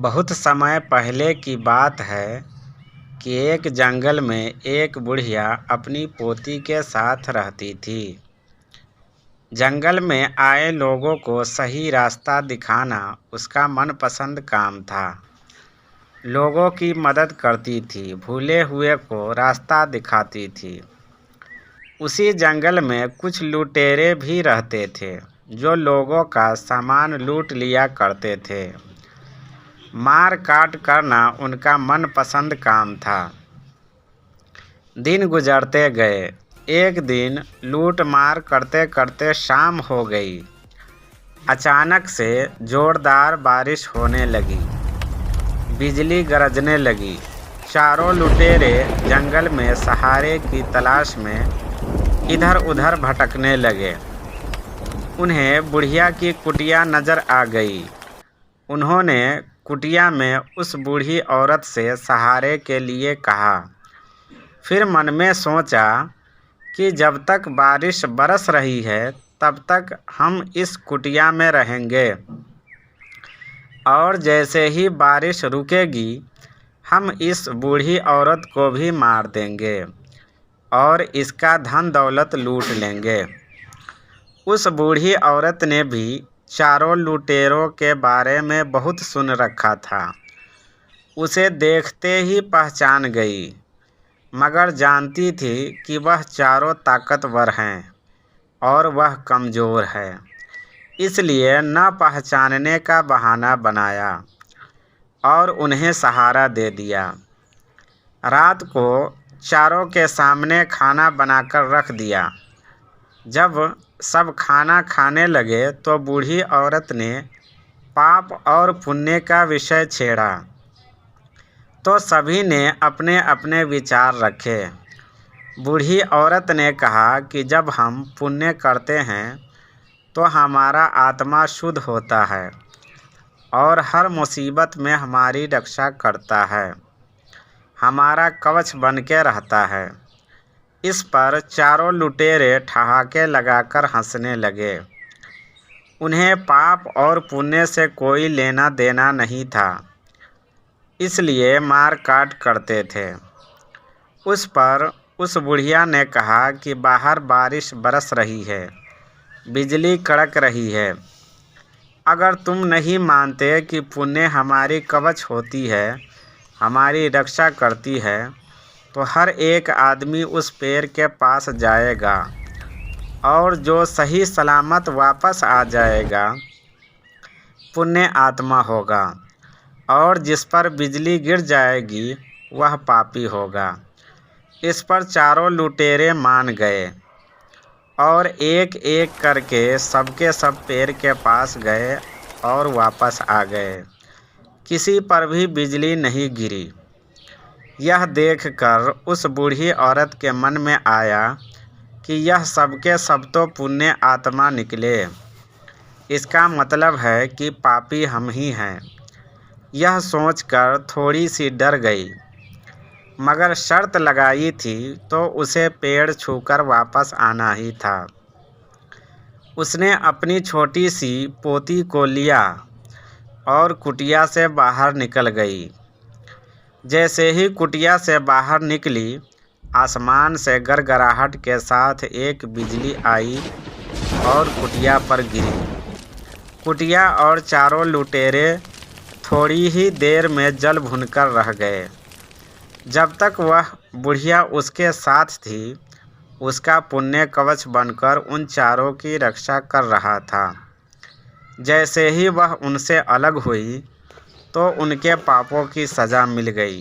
बहुत समय पहले की बात है कि एक जंगल में एक बुढ़िया अपनी पोती के साथ रहती थी। जंगल में आए लोगों को सही रास्ता दिखाना उसका मनपसंद काम था। लोगों की मदद करती थी, भूले हुए को रास्ता दिखाती थी। उसी जंगल में कुछ लुटेरे भी रहते थे जो लोगों का सामान लूट लिया करते थे। मार काट करना उनका मनपसंद काम था। दिन गुजरते गए। एक दिन लूट मार करते करते शाम हो गई। अचानक से जोरदार बारिश होने लगी। बिजली गरजने लगी। चारों लुटेरे जंगल में सहारे की तलाश में इधर उधर भटकने लगे। उन्हें बुढ़िया की कुटिया नज़र आ गई। उन्होंने कुटिया में उस बूढ़ी औरत से सहारे के लिए कहा। फिर मन में सोचा कि जब तक बारिश बरस रही है तब तक हम इस कुटिया में रहेंगे, और जैसे ही बारिश रुकेगी हम इस बूढ़ी औरत को भी मार देंगे और इसका धन दौलत लूट लेंगे। उस बूढ़ी औरत ने भी चारों लुटेरों के बारे में बहुत सुन रखा था। उसे देखते ही पहचान गई, मगर जानती थी कि वह चारों ताकतवर हैं और वह कमज़ोर है, इसलिए न पहचानने का बहाना बनाया और उन्हें सहारा दे दिया। रात को चारों के सामने खाना बनाकर रख दिया। जब सब खाना खाने लगे तो बूढ़ी औरत ने पाप और पुण्य का विषय छेड़ा, तो सभी ने अपने अपने विचार रखे। बूढ़ी औरत ने कहा कि जब हम पुण्य करते हैं तो हमारा आत्मा शुद्ध होता है और हर मुसीबत में हमारी रक्षा करता है, हमारा कवच बन के रहता है। इस पर चारों लुटेरे ठहाके लगाकर हंसने लगे। उन्हें पाप और पुण्य से कोई लेना देना नहीं था, इसलिए मार काट करते थे। उस पर उस बुढ़िया ने कहा कि बाहर बारिश बरस रही है, बिजली कड़क रही है। अगर तुम नहीं मानते कि पुण्य हमारी कवच होती है, हमारी रक्षा करती है, तो हर एक आदमी उस पेड़ के पास जाएगा और जो सही सलामत वापस आ जाएगा पुण्य आत्मा होगा, और जिस पर बिजली गिर जाएगी वह पापी होगा। इस पर चारों लुटेरे मान गए और एक एक करके सबके सब पेड़ के पास गए और वापस आ गए। किसी पर भी बिजली नहीं गिरी। यह देखकर उस बूढ़ी औरत के मन में आया कि यह सबके सब तो पुण्य आत्मा निकले। इसका मतलब है कि पापी हम ही हैं। यह सोचकर थोड़ी सी डर गई, मगर शर्त लगाई थी तो उसे पेड़ छूकर वापस आना ही था। उसने अपनी छोटी सी पोती को लिया और कुटिया से बाहर निकल गई। जैसे ही कुटिया से बाहर निकली, आसमान से गड़गड़ाहट के साथ एक बिजली आई और कुटिया पर गिरी। कुटिया और चारों लुटेरे थोड़ी ही देर में जल भुनकर रह गए। जब तक वह बुढ़िया उसके साथ थी, उसका पुण्य कवच बनकर उन चारों की रक्षा कर रहा था। जैसे ही वह उनसे अलग हुई तो उनके पापों की सज़ा मिल गई।